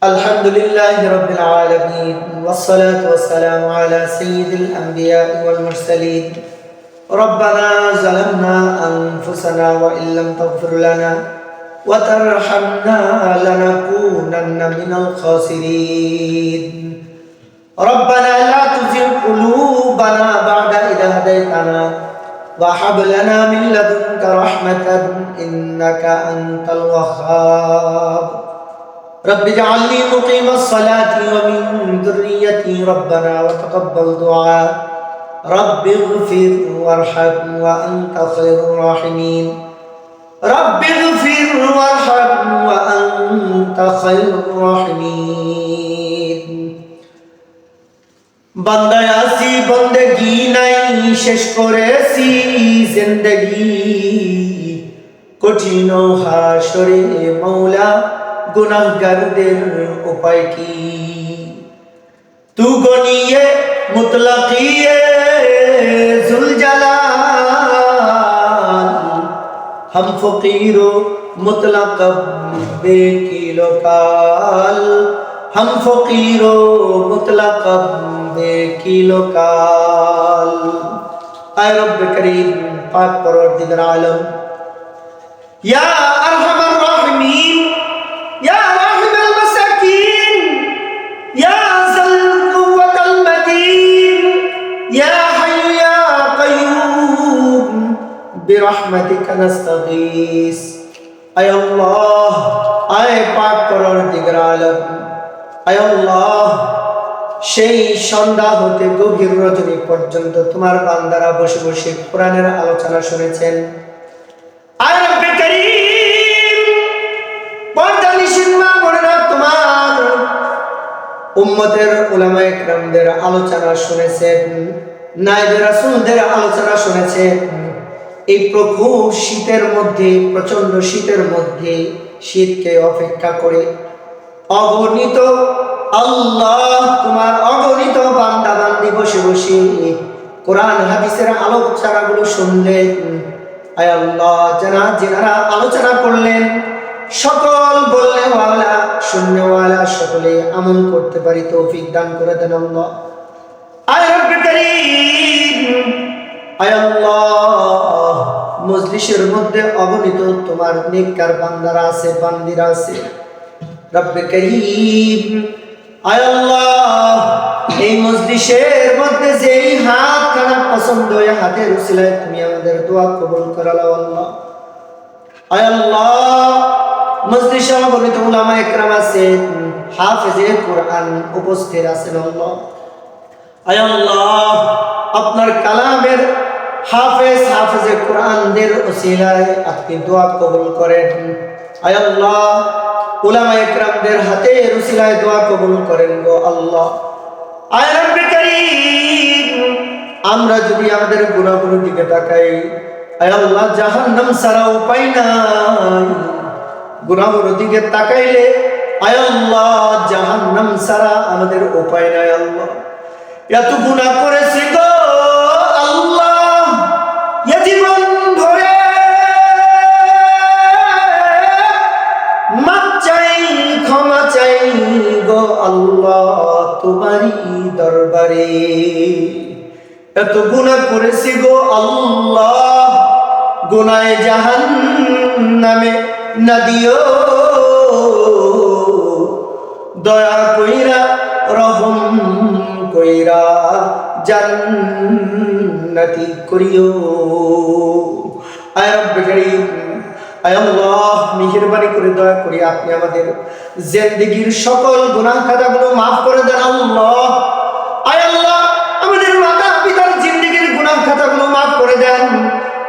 الحمد لله رب العالمين والصلاة والسلام على سيد الأنبياء والمرسلين ربنا ظلمنا أنفسنا وإن لم تغفر لنا وترحمنا لنكونن من الخاسرين ربنا لا تزغ قلوبنا بعد إذ هديتنا وهب لنا من لدنك رحمة إنك أنت الوهاب رب اجعلني مقيم الصلاة ومن ذريتي ربنا وتقبل دعاء رب اغفر وارحم وأنت خير الراحمين رب اغفر وارحم وأنت خير الراحمين বান্দায় আসি বন্দেগি নাই শেষ করেছি জিন্দেগি কঠিন হাসরে মৌলা গুনাহগারদের উপায় কি তু গনিয়ে মুতলাকিয়ে जुल जलाल हम फकीरो मुतलक बेकिलो काल हम फकीरो मुतलक बेकिलो काल ऐ रब करीम पाक परवरदिगार आलम या अरहमर राहिमीन या राहिमल मसाकीन या ज़ल कुव्वतल मतीन या बिरहमतिका नस्तगीस आय अल्लाह आय पाक परवरदिगार आलम आय अल्लाह সেই সন্ধ্যা হতে গভীর রজনী পর্যন্ত তোমার বান্দারা বসে বসে কোরআনের আলোচনা শুনেছেন আয় রব্বে করিম পর্দানিশীন মা বোনেরা তোমার উম্মতের উলামায়ে কেরামদের আলোচনা শুনেছেন নায়েবে রাসূলদের আলোচনা শুনেছেন এই প্রখর শীতের মধ্যে প্রচন্ড শীতের মধ্যে শীতকে অপেক্ষা করে অগণিত আল্লাহ তোমার অগণিত বান্দা বান্দি বসে বসে কোরআন হাদিসের আলোচনাগুলো শুনলেন আয় আল্লাহ যারা আলোচনা করলেন সকল বলনেওয়ালা শুননেওয়ালা সকলে আমল করতে পারি তৌফিক দান করে দেন আল্লাহ আয় রব্বে করিম আয় আল্লাহ মজলিসের মধ্যে অগণিত তোমার নেককার বান্দারা আছে বান্দিরা আছে রব্বে করিম আয় আল্লাহ এই মজলিসের মধ্যে যেই হাত খানা পছন্দ হয় হাতের উসিলায় তুমি আমাদের দোয়া কবুল করে নাও আল্লাহ আয় আল্লাহ মজলিসে অগণিত উলামায়ে কেরাম আছেন হাফেজে কোরআন উপস্থিত আছেন আল্লাহ আয় আল্লাহ আপনার কালামের হাফেজে কোরআনদের উসিলায় আপনি দোয়া কবুল করেন আয় আল্লাহ উলামায়ে কেরামদের হাতের উসিলায় দোয়া কবুল করেন গো আল্লাহ আয় রব্বে করিম আমরা যদি আমাদের গুনাহগুলোর দিকে তাকাই আয় আল্লাহ জাহান্নাম ছাড়া উপায় নাই গুনাহগুলোর দিকে তাকাইলে আয় আল্লাহ জাহান্নাম ছাড়া আমাদের উপায় নাই আল্লাহ এত গুনাহ করেছি গো আল্লাহ এ জীবন ভরে মাপ চাই ক্ষমা চাই গো আল্লাহ তোমারই দরবারে এত গুনাহ করেছি গো আল্লাহ গুনাহে জাহান্নামে না দিও দয়া কইরা রহম কইরা জান্নাতি করিও আয় রব্বে করিম আয় আল্লাহ মেহেরবানি করে দয়া করে আপনি আমাদের জিন্দেগীর সকল গুনাহ খাতাগুলো maaf করে দেন আল্লাহ আয় আল্লাহ আমাদের মাতা পিতার জিন্দেগীর গুনাহ খাতাগুলো maaf করে দেন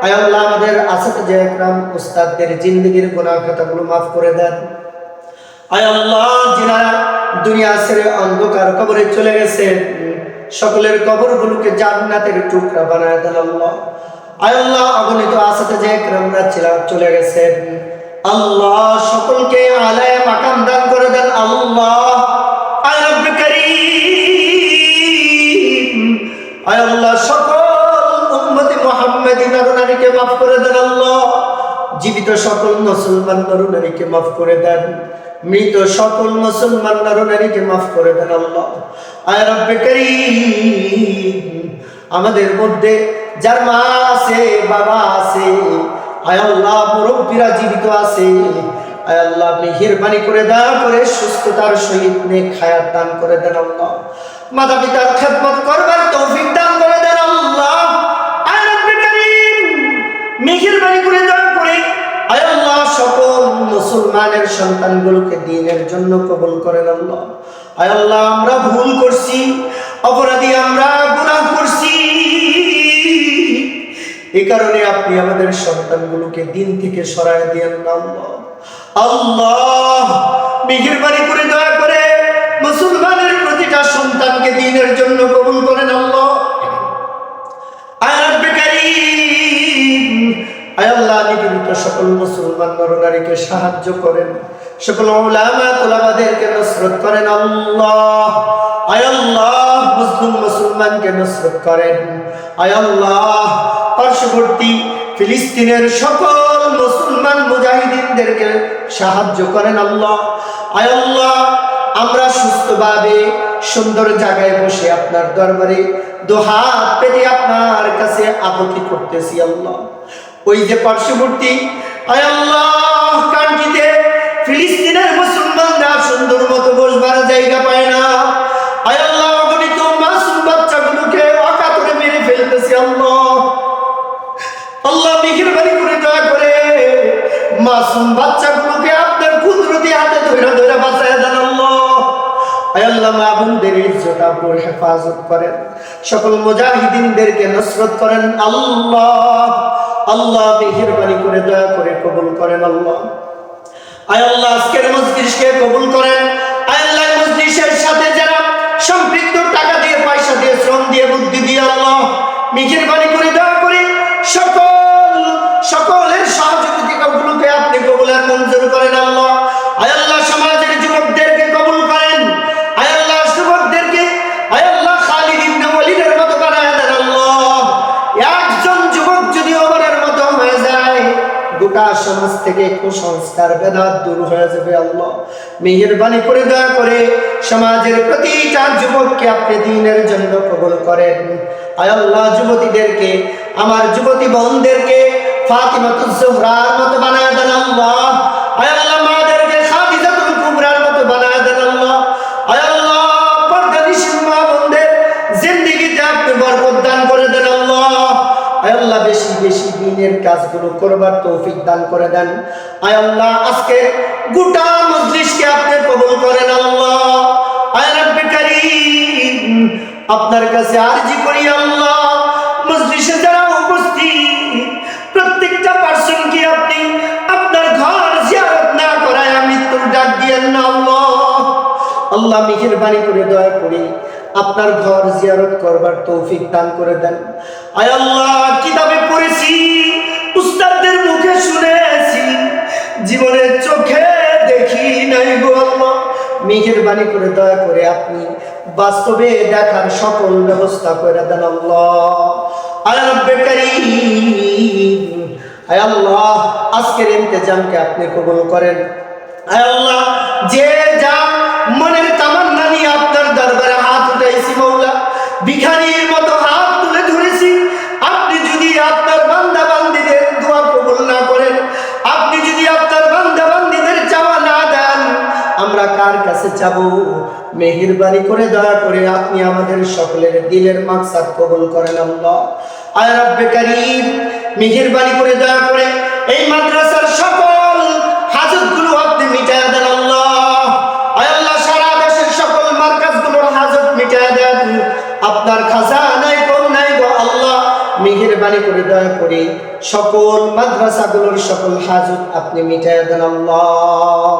আয় আল্লাহ আমাদের আসিফে একরাম উস্তাদদের জিন্দেগীর গুনাহ খাতাগুলো maaf করে দেন আয় আল্লাহ যারা দুনিয়া ছেড়ে অন্ধকার কবরে চলে গেছেন সকলের কবরগুলোকে জান্নাতের টুকরা বানায় দেন আল্লাহ আয় আল্লাহ অগণিত আসিফে একরামরা চলে গেছেন আল্লাহ সকলকে আলায়ে মাকাম দান করে দেন আল্লাহ আয় রব্বে করিম আয় আল্লাহ সকল উম্মতে মুহাম্মাদি নরনারীকে maaf করে দেন আল্লাহ জীবিত সকল মুসলমান নরনারীকে maaf করে দেন মৃত সকল মুসলমান নরনারীকে মাফ করে দেন আল্লাহ। আয় রব্বে কারীম, আমাদের মধ্যে যার মা আছে, বাবা আছে, আয় আল্লাহ মুরব্বীরা জীবিত আছে, আয় আল্লাহ মেহেরবানি করে দয়া করে সুস্থতার সহিত নেক হায়াত দান করে দেন আল্লাহ। মাতা পিতার খেদমত করবার তৌফিক দান করে দেন আল্লাহ। আয় রব্বে কারীম, মেহেরবানি করে দয়া করে আয় আল্লাহ সকল মুসলমানের সন্তানগুলোকে দ্বীনের জন্য কবুল করেন আল্লাহ। আয় আল্লাহ আমরা ভুল করছি, অপরাধী আমরা গুনাহ করছি, এই কারণে আপনি আমাদের সন্তানগুলোকে দ্বীন থেকে সরায় দিয়েন না আল্লাহ। আল্লাহ মেহেরবানি করে দয়া করে মুসলমানের প্রতিটা সন্তানকে দ্বীনের জন্য কবুল করেন আল্লাহ। আয় রব্বে কারীম, আয় আল্লাহ নিপীড়িত সকল মুসলমান নরনারীকে সাহায্য করেন, সকল উলামা তুলাবাদেরকে নসরত করেন আল্লাহ। আয় আল্লাহ মুসলিম মুসলমানকে নসরত করেন। আয় আল্লাহ পার্শ্ববর্তী ফিলিস্তিনের সকল মুসলমান মুজাহিদিনদেরকে সাহায্য করেন আল্লাহ। আয় আল্লাহ আমরা সুস্থভাবে সুন্দর জায়গায় বসে আপনার দরবারে দুহাত পেতে আপনার কাছে আকুতি করতেছি আল্লাহ। ওই যে পার্শ্ববর্তী আয় আল্লাহ কান্ট্রিতে ফিলিস্তিনের মুসলমানরা সুন্দর মতো বসবার জায়গা পায় না, আয় আল্লাহ অগণিত মাসুম বাচ্চাগুলোকে অকাতরে মেরে ফেলতেছি আল্লাহ। আল্লাহ মেহেরবানি করে দয়া করে মাসুম বাচ্চাগুলোকে আপনার কুদরতি হাতে ধরে ধরে বাঁচায় দেন আল্লাহ। আয় আল্লাহ মা বোনদের ইজ্জত আবরুর হেফাজত করেন, সকল মুজাহিদিনদেরকে নসরত করেন আল্লাহ। আল্লাহ মেহেরবানি করে দয়া করে কবুল করেন আল্লাহ। আয় আল্লাহ আজকের মজলিসকে কবুল করেন। আয় আল্লাহ মজলিসের সাথে যারা সম্পৃক্ত টাকা দিয়ে, পয়সা দিয়ে, শ্রম দিয়ে, বুদ্ধি দিয়ে আল্লাহ মেহেরবানি করে দয়া করে সকলের সহযোগিতাগুলোকে আপনি কবুল আর মঞ্জুর করেন আল্লাহ। আয় আল্লাহ সমাজের যুবকদেরকে কবুল করেন। আয় আল্লাহ যুবকদেরকে আয় আল্লাহ খালিদ ইবনে ওয়ালিদের মতো বানায় দেন আল্লাহ। একজন যুবক যদি ওমরের মতো হয়ে যায়, গোটা সমাজ থেকে কুসংস্কার বেদাত দূর হয়ে যাবে আল্লাহ। মেহেরবানি করে দয়া করে সমাজের প্রতিটা যুবককে আপনি দ্বীনের জন্য কবুল করেন। আয় আল্লাহ যুবতীদেরকে, আমার যুবতী বোনদেরকে ফাতিমাতুজ জোহরার মতো বানায় দেন আল্লাহ। আয় আল্লাহ মাদেরকে খাদিজাতুল কুবরার মতো বানায় দেন আল্লাহ। আয় আল্লাহ পর্দানিশীল মা বোনদের জিন্দেগিতে আপনি বরকত দান করে দেন আল্লাহ। আয় আল্লাহ বেশি বেশি দ্বীনের কাজগুলো করবার তৌফিক দান করে দেন। আয় আল্লাহ আজকে গোটা মজলিসকে আপনি কবুল করেন আল্লাহ। আয় রব্বে কারীম, আপনার কাছে আরজি করি আল্লাহ মজলিসে যারা উপস্থিত প্রত্যেকটা পার্সনকে আপনি আপনার ঘর জিয়ারত না করায় মৃত্যুর ডাক দিয়েন না আল্লাহ। আল্লাহ মেহেরবানি করে দয়া করে আপনার ঘর জিয়ারত করবার তৌফিক দান করে দেন। আয় আল্লাহ কিতাবে পড়েছি, উস্তাদদের মুখে শুনেছি, জীবনের চোখে দেখি নাই গো আল্লাহ। মেহেরবানি করে দয়া করে আপনি বাস্তবে দেখার সকল ব্যবস্থা করে দেন আল্লাহ। আয় রব্বে কারীম, আয় আল্লাহ আজকের ইন্তেজামকে আপনি কবুল করেন। আয় আল্লাহ যে যা মনের তামান্না নিয়ে আপনার দরবারে হাত উঠাইছি মওলা, ভিখারির মতো হাত তুলে ধরেছি, আপনি যদি আপনার বান্দা বান্দীদের দোয়া কবুল না করেন, আপনি যদি আপনার বান্দা বান্দীদের চাওয়া না দেন, আমরা কার কাছে যাব? মেহেরবানি করে দয়া করে আপনি আমাদের সকলের দিলের মাকসাদ কবুল করেন আল্লাহ। আয় রব্বে কারীম, মেহেরবানি করে দয়া করে এই মাদ্রাসার সকল হাজতগুলো আপনি মিটায়া দেন আল্লাহ। আয় আল্লাহ সারা দেশের সকল মার্কাজগুলোর হাজত মিটায়া দেন। আপনার খাজানায় কম নাই গো আল্লাহ। মেহেরবানি করে দয়া করে সকল মাদ্রাসাগুলোর সকল হাজত আপনি মিটায়া দেন আল্লাহ।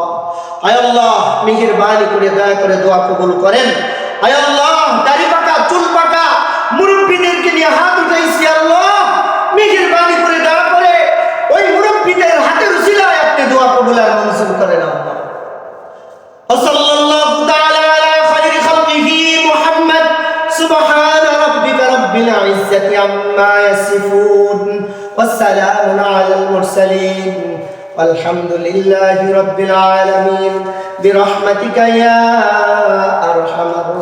আয় আল্লাহ মেহেরবানি করে দয়া করে দোয়া কবুল করেন। আয় আল্লাহ দাড়ি পাকা, চুল পাকা মুরব্বীদেরকে নিয়ে হাত উঠাইছি আল্লাহ, মেহেরবানি করে দয়া করে ওই মুরব্বীদের হাতের উসিলায় আপনি দোয়া কবুল আর মঞ্জুর করেন আল্লাহ। সাল্লাল্লাহু তাআলা আলা খায়রি খালকিহি মুহাম্মদ। সুবহানা রাব্বিকা রাব্বিল ইজ্জাতি আম্মা ইয়াসিফুন ওয়াস সালামুন আলাল মুরসালিন আলহামদুলিল্লাহি রাব্বিল আলামিন বিরহমাতিকা ইয়া আরহামার